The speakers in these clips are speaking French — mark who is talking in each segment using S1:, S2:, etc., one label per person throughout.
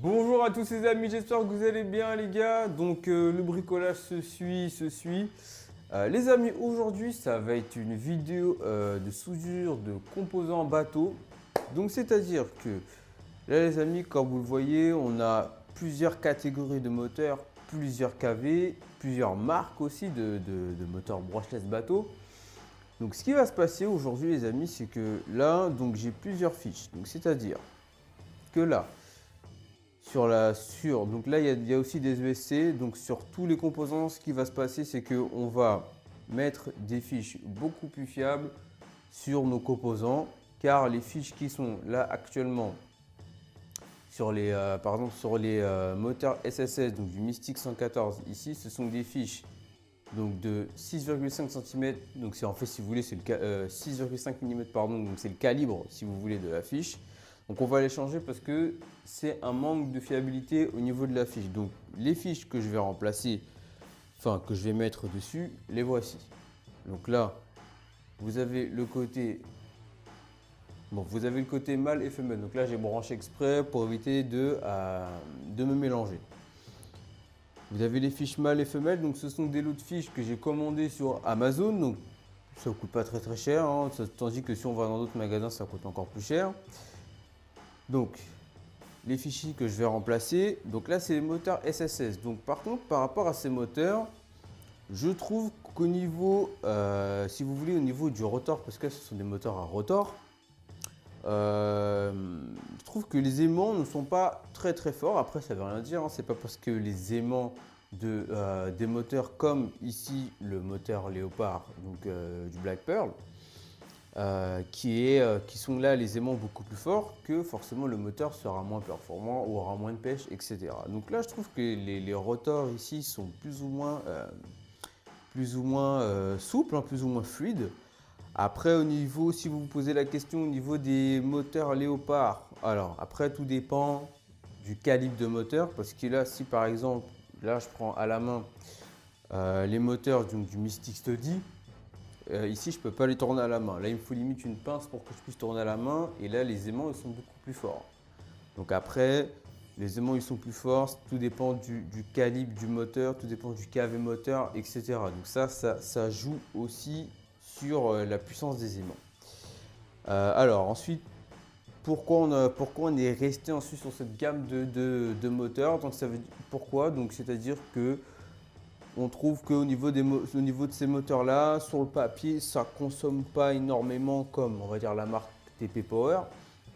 S1: Bonjour à tous les amis, j'espère que vous allez bien les gars. Donc le bricolage se suit. Les amis, aujourd'hui ça va être une vidéo de soudure de composants bateau. Donc c'est-à-dire que là les amis, comme vous le voyez, on a plusieurs catégories de moteurs, plusieurs KV, plusieurs marques aussi de moteurs brushless bateau. Donc ce qui va se passer aujourd'hui les amis, c'est que là donc j'ai plusieurs fiches. Donc c'est-à-dire que là, donc là il y a aussi des ESC, donc sur tous les composants ce qui va se passer c'est qu'on va mettre des fiches beaucoup plus fiables sur nos composants, car les fiches qui sont là actuellement sur les, par exemple sur les moteurs SSS, donc du Mystic 114 ici, ce sont des fiches donc de 6,5 cm, donc c'est en fait si vous voulez c'est le 6,5 mm pardon, donc c'est le calibre si vous voulez de la fiche. Donc on va les changer parce que c'est un manque de fiabilité au niveau de la fiche. Donc les fiches que je vais remplacer, enfin que je vais mettre dessus, les voici. Donc là, vous avez le côté, vous avez le côté mâle et femelle. Donc là j'ai branché exprès pour éviter de me mélanger. Vous avez les fiches mâles et femelles, donc ce sont des lots de fiches que j'ai commandés sur Amazon. Donc ça ne coûte pas très cher, hein, tandis que si on va dans d'autres magasins ça coûte encore plus cher. Donc, les fichiers que je vais remplacer, donc là c'est les moteurs SSS. Donc par contre, par rapport à ces moteurs, je trouve qu'au niveau, si vous voulez, au niveau du rotor, parce que ce sont des moteurs à rotor, je trouve que les aimants ne sont pas très forts. Après, ça ne veut rien dire, hein. C'est pas parce que les aimants des moteurs comme ici le moteur Léopard, donc du Black Pearl, qui sont là les aimants beaucoup plus forts, que forcément le moteur sera moins performant ou aura moins de pêche, etc. Donc là je trouve que les rotors ici sont plus ou moins souples, hein, plus ou moins fluides. Après au niveau, si vous vous posez la question au niveau des moteurs Léopard, alors après tout dépend du calibre de moteur, parce que là si par exemple, là je prends à la main les moteurs donc, du Mystic Study. Ici, je ne peux pas les tourner à la main. Là, il me faut limite une pince pour que je puisse tourner à la main. Et là, les aimants, ils sont beaucoup plus forts. Donc après, les aimants, ils sont plus forts. Tout dépend du calibre du moteur, tout dépend du KV moteur, etc. Donc ça joue aussi sur la puissance des aimants. Alors ensuite, pourquoi on est resté ensuite sur cette gamme de moteurs? Donc ça veut dire pourquoi? Donc c'est-à-dire que on trouve qu'au niveau de ces moteurs-là, sur le papier, ça ne consomme pas énormément comme, on va dire, la marque TP Power.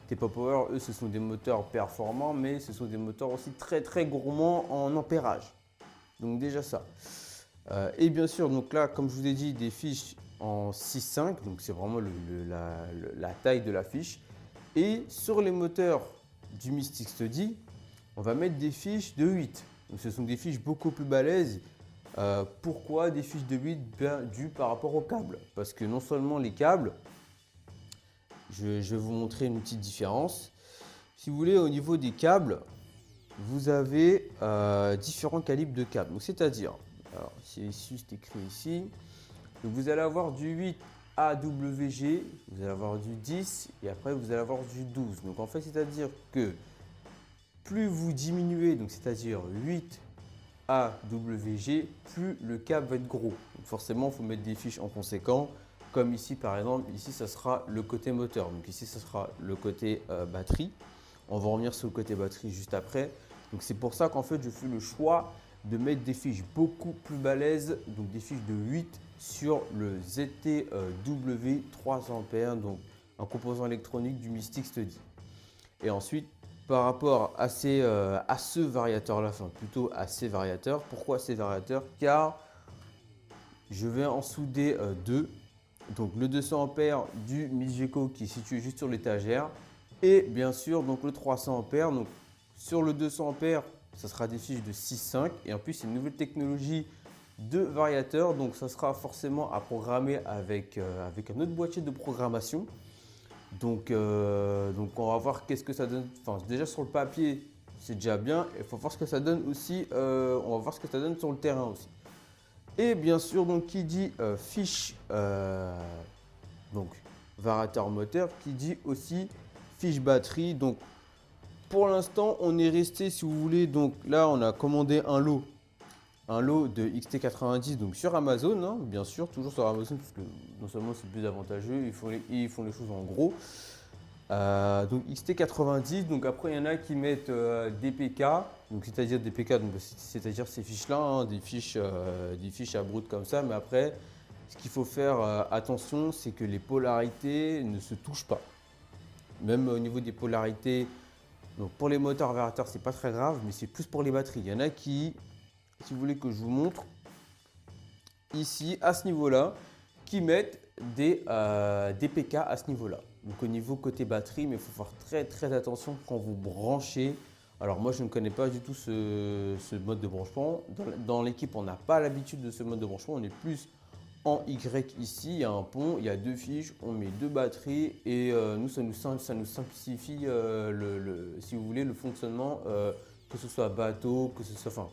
S1: TP Power, eux, ce sont des moteurs performants, mais ce sont des moteurs aussi très gourmands en ampérage. Donc déjà ça. Et bien sûr, donc là, comme je vous ai dit, des fiches en 6,5, donc c'est vraiment la taille de la fiche. Et sur les moteurs du Mystic Study, on va mettre des fiches de 8. Donc ce sont des fiches beaucoup plus balèzes. Pourquoi des fiches de 8 dû par rapport aux câbles? Parce que non seulement les câbles, je vais vous montrer une petite différence. Si vous voulez, au niveau des câbles, vous avez différents calibres de câbles. C'est-à-dire, c'est écrit ici, donc vous allez avoir du 8 AWG, vous allez avoir du 10 et après vous allez avoir du 12. Donc en fait, c'est-à-dire que plus vous diminuez, donc c'est-à-dire 8 AWG, plus le câble va être gros. Donc forcément, il faut mettre des fiches en conséquent. Comme ici, par exemple, ici, ça sera le côté moteur. Donc ici, ça sera le côté batterie. On va revenir sur le côté batterie juste après. Donc c'est pour ça qu'en fait, je fais le choix de mettre des fiches beaucoup plus balèzes, donc des fiches de 8 sur le ZTW 300 A, donc un composant électronique du Mystic Study. Et ensuite, par rapport à ce variateur-là, enfin plutôt à ces variateurs. Pourquoi ces variateurs? Car je vais en souder deux. Donc le 200 A du Migeco qui est situé juste sur l'étagère et bien sûr donc le 300 A. Donc sur le 200 A, ça sera des fiches de 6,5 et en plus c'est une nouvelle technologie de variateur. Donc ça sera forcément à programmer avec un autre boîtier de programmation. Donc on va voir qu'est-ce que ça donne. Enfin, déjà sur le papier, c'est déjà bien. Il faut voir ce que ça donne aussi. On va voir ce que ça donne sur le terrain aussi. Et bien sûr, donc qui dit fiche, donc variateur moteur, qui dit aussi fiche batterie. Donc pour l'instant, on est resté, si vous voulez, donc là, on a commandé un lot de XT90 donc sur Amazon, hein, bien sûr, toujours sur Amazon, parce que non seulement c'est plus avantageux, ils font les choses en gros. Donc XT90, donc après il y en a qui mettent DPK, donc c'est-à-dire DPK, donc c'est-à-dire ces fiches-là, hein, des fiches à brut comme ça, mais après, ce qu'il faut faire attention, c'est que les polarités ne se touchent pas. Même au niveau des polarités, donc pour les moteurs variateurs, c'est pas très grave, mais c'est plus pour les batteries. Il y en a qui, si vous voulez que je vous montre, ici, à ce niveau-là, qui mettent des DPK à ce niveau-là. Donc au niveau côté batterie, mais il faut faire très attention quand vous branchez. Alors moi, je ne connais pas du tout ce mode de branchement. Dans l'équipe, on n'a pas l'habitude de ce mode de branchement. On est plus en Y ici. Il y a un pont, il y a deux fiches, on met deux batteries et nous, ça nous simplifie, si vous voulez, le fonctionnement, que ce soit bateau, que ce soit… Enfin,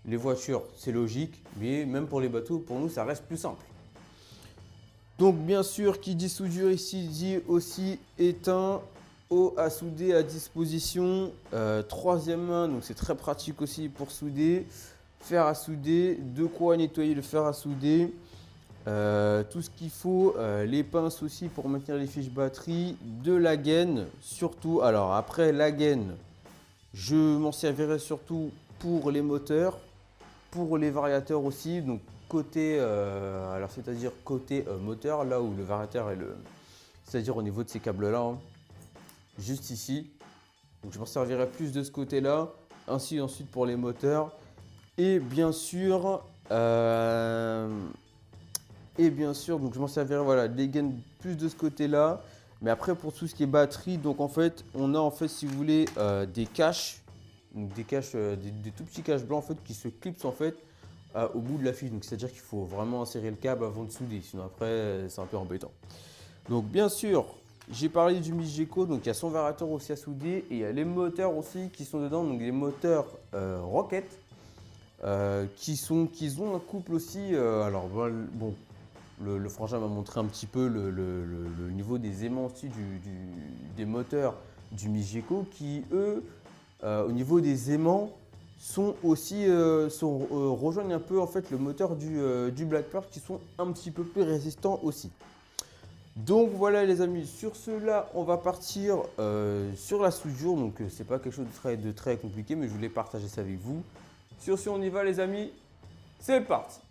S1: les voitures, c'est logique, mais même pour les bateaux, pour nous, ça reste plus simple. Donc bien sûr, qui dit soudure ici dit aussi éteint, eau à souder à disposition, troisième main, donc c'est très pratique aussi pour souder, fer à souder, de quoi nettoyer le fer à souder, tout ce qu'il faut, les pinces aussi pour maintenir les fiches batterie, de la gaine surtout. Alors après la gaine, je m'en servirai surtout pour les moteurs, pour les variateurs aussi, donc côté, alors c'est-à-dire côté moteur, là où le variateur est c'est-à-dire au niveau de ces câbles-là, hein, juste ici. Donc je m'en servirai plus de ce côté-là, ainsi ensuite pour les moteurs. Et bien sûr, donc je m'en servirai voilà, des gaines plus de ce côté-là. Mais après pour tout ce qui est batterie, donc en fait, on a en fait, si vous voulez, des caches. Donc des caches, des tout petits caches blancs en fait qui se clipsent en fait au bout de la fiche. Donc c'est-à-dire qu'il faut vraiment insérer le câble avant de souder, sinon après c'est un peu embêtant. Donc bien sûr, j'ai parlé du Migeco, donc il y a son variateur aussi à souder et il y a les moteurs aussi qui sont dedans, donc les moteurs Rocket qui ont un couple aussi. Alors bon, le frangin m'a montré un petit peu le niveau des aimants aussi des moteurs du Migeco qui eux au niveau des aimants sont aussi rejoignent un peu en fait le moteur du Black Pearl qui sont un petit peu plus résistants aussi. Donc voilà les amis, sur cela on va partir sur la soudure, donc c'est pas quelque chose de très compliqué mais je voulais partager ça avec vous. Sur ce on y va les amis, c'est parti.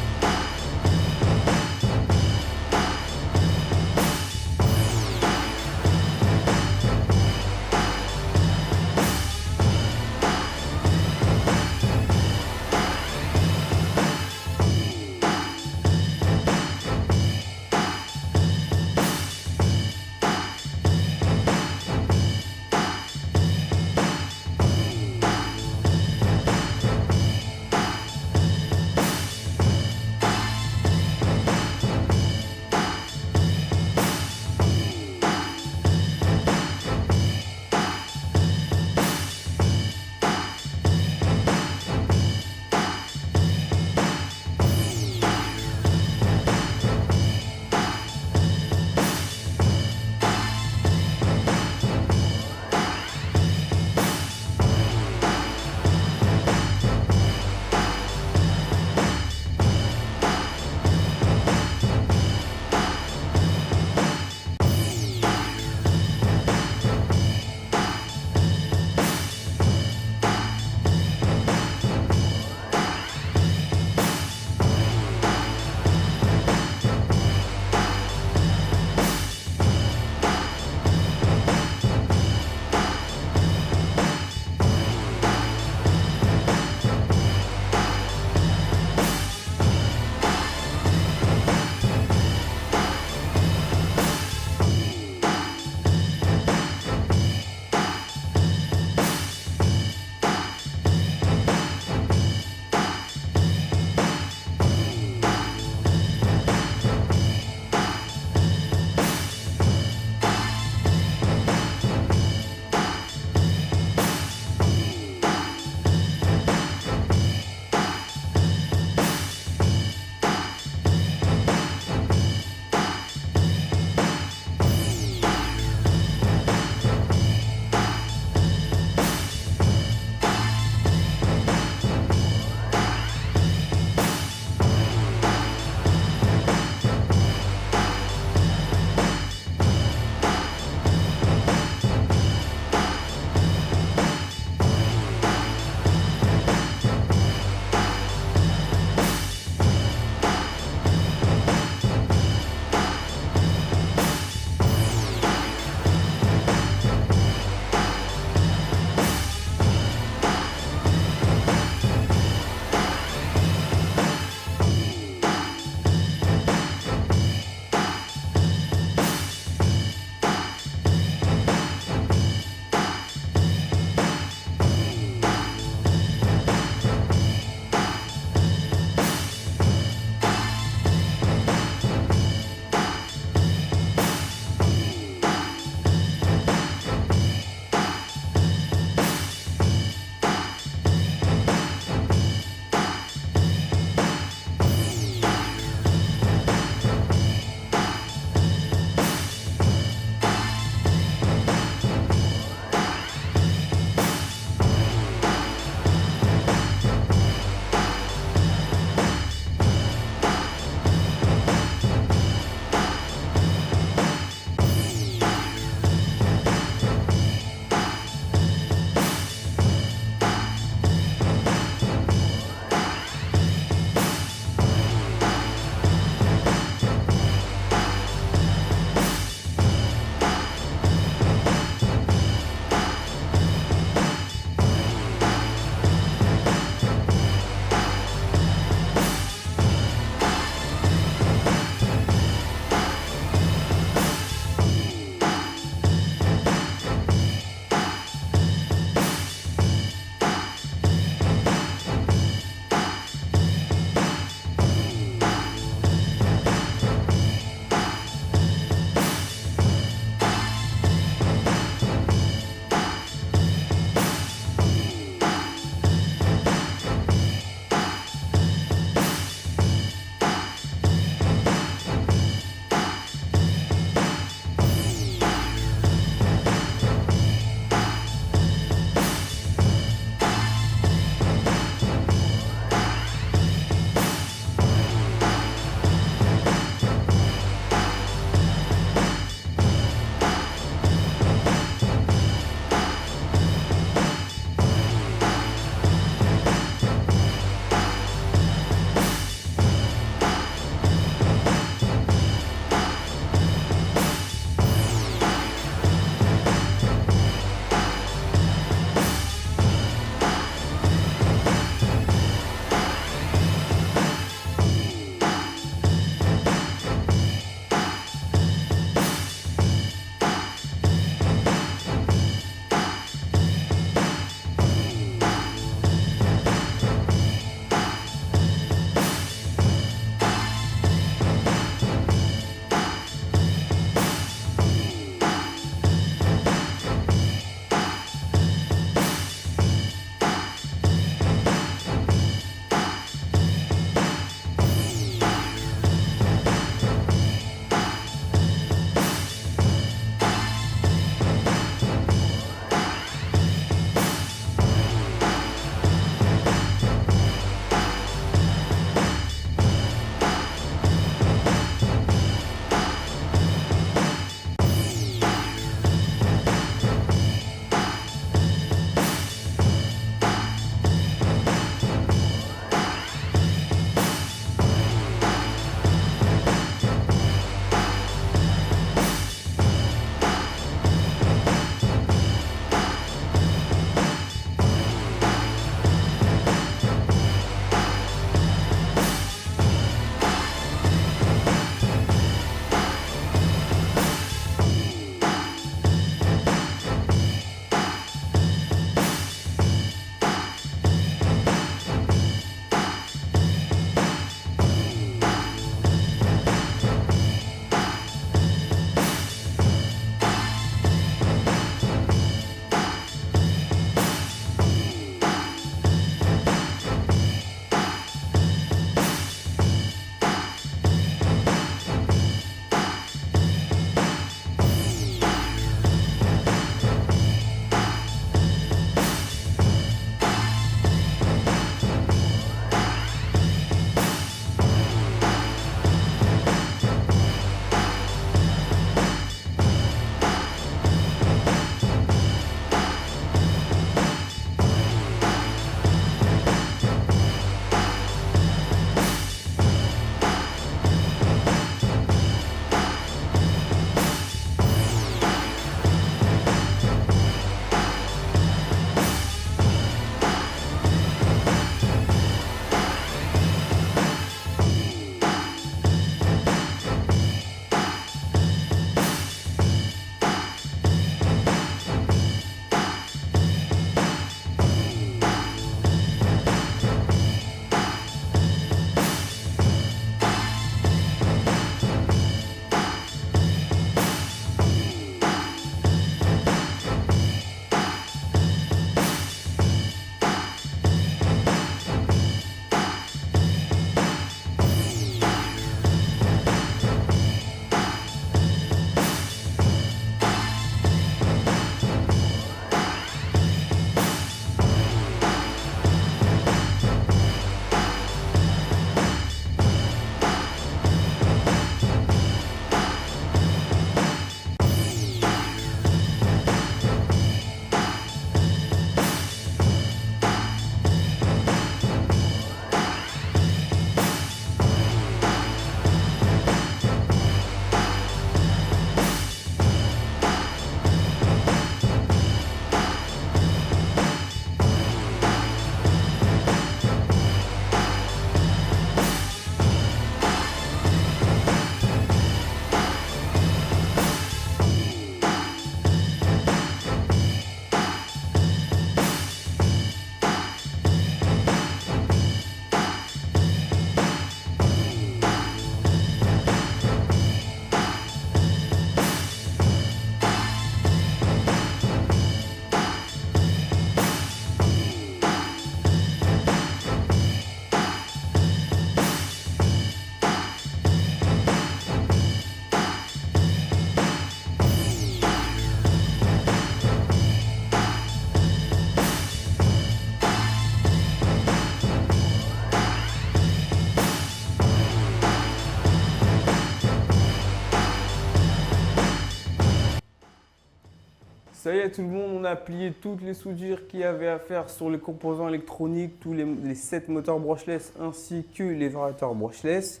S1: Ça y est tout le monde, on a plié toutes les soudures qu'il y avait à faire sur les composants électroniques, tous les 7 moteurs brushless ainsi que les variateurs brushless.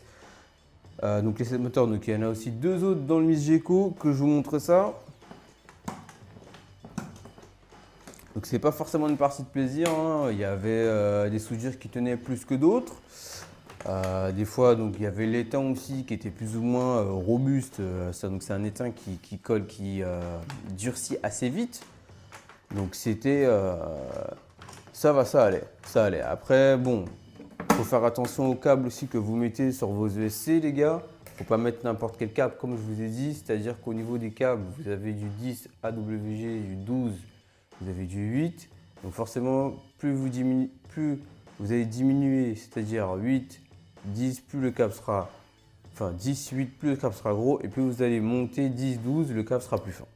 S1: Donc les 7 moteurs, donc il y en a aussi 2 autres dans le Miss Gecko que je vous montre ça. Donc c'est pas forcément une partie de plaisir, hein. Il y avait des soudures qui tenaient plus que d'autres. Des fois, donc, il y avait l'étain aussi qui était plus ou moins robuste. Donc c'est un étain qui colle, qui durcit assez vite. Donc c'était, ça allait. Après, bon, faut faire attention aux câbles aussi que vous mettez sur vos ESC, les gars. Faut pas mettre n'importe quel câble, comme je vous ai dit. C'est-à-dire qu'au niveau des câbles, vous avez du 10 AWG, du 12, vous avez du 8. Donc forcément, plus vous allez diminuer, c'est-à-dire 8, 10, plus le câble sera, enfin 10, 8, plus le câble sera gros, et plus vous allez monter 10, 12, le câble sera plus fin.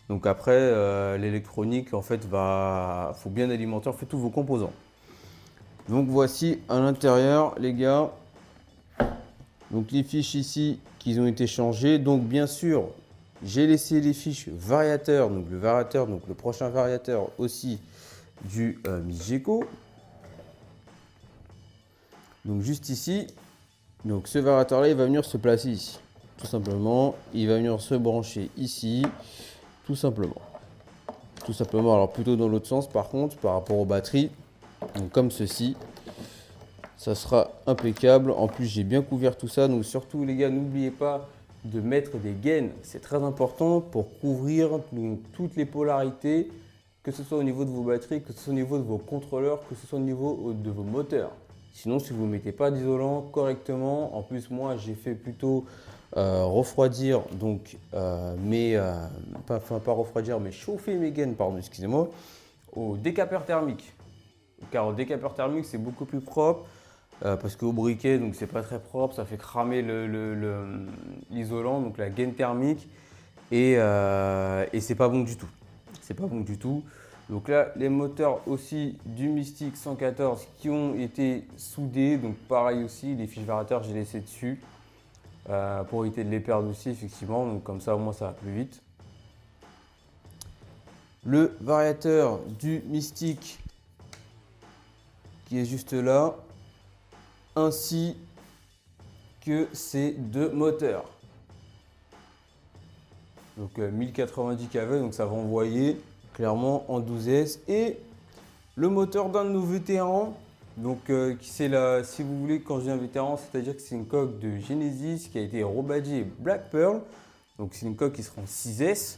S1: Donc après, l'électronique, en fait, faut bien alimenter en fait tous vos composants. Donc voici à l'intérieur, les gars. Donc les fiches ici qui ont été changées. Donc bien sûr, j'ai laissé les fiches variateurs, donc le prochain variateur aussi du Miss Gecko. Donc juste ici, donc ce variateur là, il va venir se placer ici, tout simplement. Il va venir se brancher ici, tout simplement. Alors plutôt dans l'autre sens par contre, par rapport aux batteries, donc comme ceci. Ça sera impeccable. En plus, j'ai bien couvert tout ça. Donc surtout les gars, n'oubliez pas de mettre des gaines. C'est très important pour couvrir donc, toutes les polarités, que ce soit au niveau de vos batteries, que ce soit au niveau de vos contrôleurs, que ce soit au niveau de vos moteurs. Sinon, si vous ne mettez pas d'isolant correctement, en plus moi j'ai fait plutôt refroidir, donc pas refroidir, mais chauffer mes gaines, pardon, excusez-moi, au décapeur thermique. Car au décapeur thermique, c'est beaucoup plus propre parce qu'au briquet, donc c'est pas très propre, ça fait cramer l'isolant, donc la gaine thermique, et c'est pas bon du tout. C'est pas bon du tout. Donc là, les moteurs aussi du Mystic 114 qui ont été soudés. Donc pareil aussi, les fiches variateurs, j'ai laissé dessus pour éviter de les perdre aussi, effectivement. Donc comme ça, au moins, ça va plus vite. Le variateur du Mystic qui est juste là, ainsi que ces 2 moteurs. Donc 1090 kV, donc ça va envoyer clairement en 12S, et le moteur d'un de nos vétérans, donc c'est là, si vous voulez, quand je dis un vétéran, c'est-à-dire que c'est une coque de Genesis qui a été rebadgée Black Pearl, donc c'est une coque qui sera en 6S,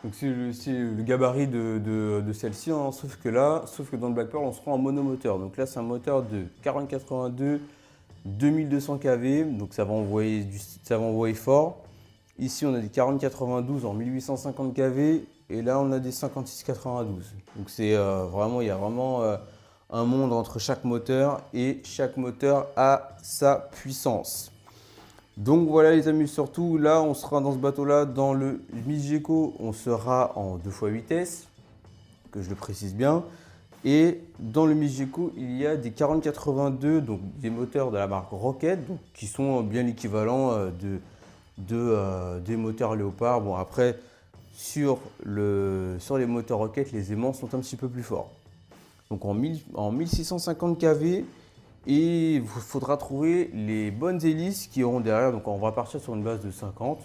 S1: donc c'est le gabarit de celle-ci, hein, sauf que dans le Black Pearl on sera en monomoteur. Donc là c'est un moteur de 4082 2200 kV, donc ça va envoyer fort. Ici on a des 4092 en 1850 kV, et là on a des 5692. Donc c'est vraiment, il y a vraiment un monde entre chaque moteur, et chaque moteur a sa puissance. Donc voilà les amis, surtout là on sera dans ce bateau là, dans le Miss Gecko, on sera en 2x8S, que je le précise bien. Et dans le Miss Gecko, il y a des 4082, donc des moteurs de la marque Rocket, donc, qui sont bien l'équivalent des moteurs Léopard. Bon après, sur les moteurs Rocket, les aimants sont un petit peu plus forts. Donc en 1650 kV, et il faudra trouver les bonnes hélices qui auront derrière. Donc on va partir sur une base de 50,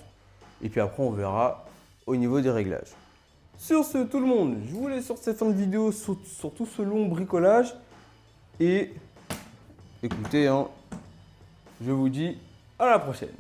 S1: et puis après on verra au niveau des réglages. Sur ce, tout le monde, je vous laisse sur cette fin de vidéo, sur tout ce long bricolage. Et écoutez, hein, je vous dis à la prochaine.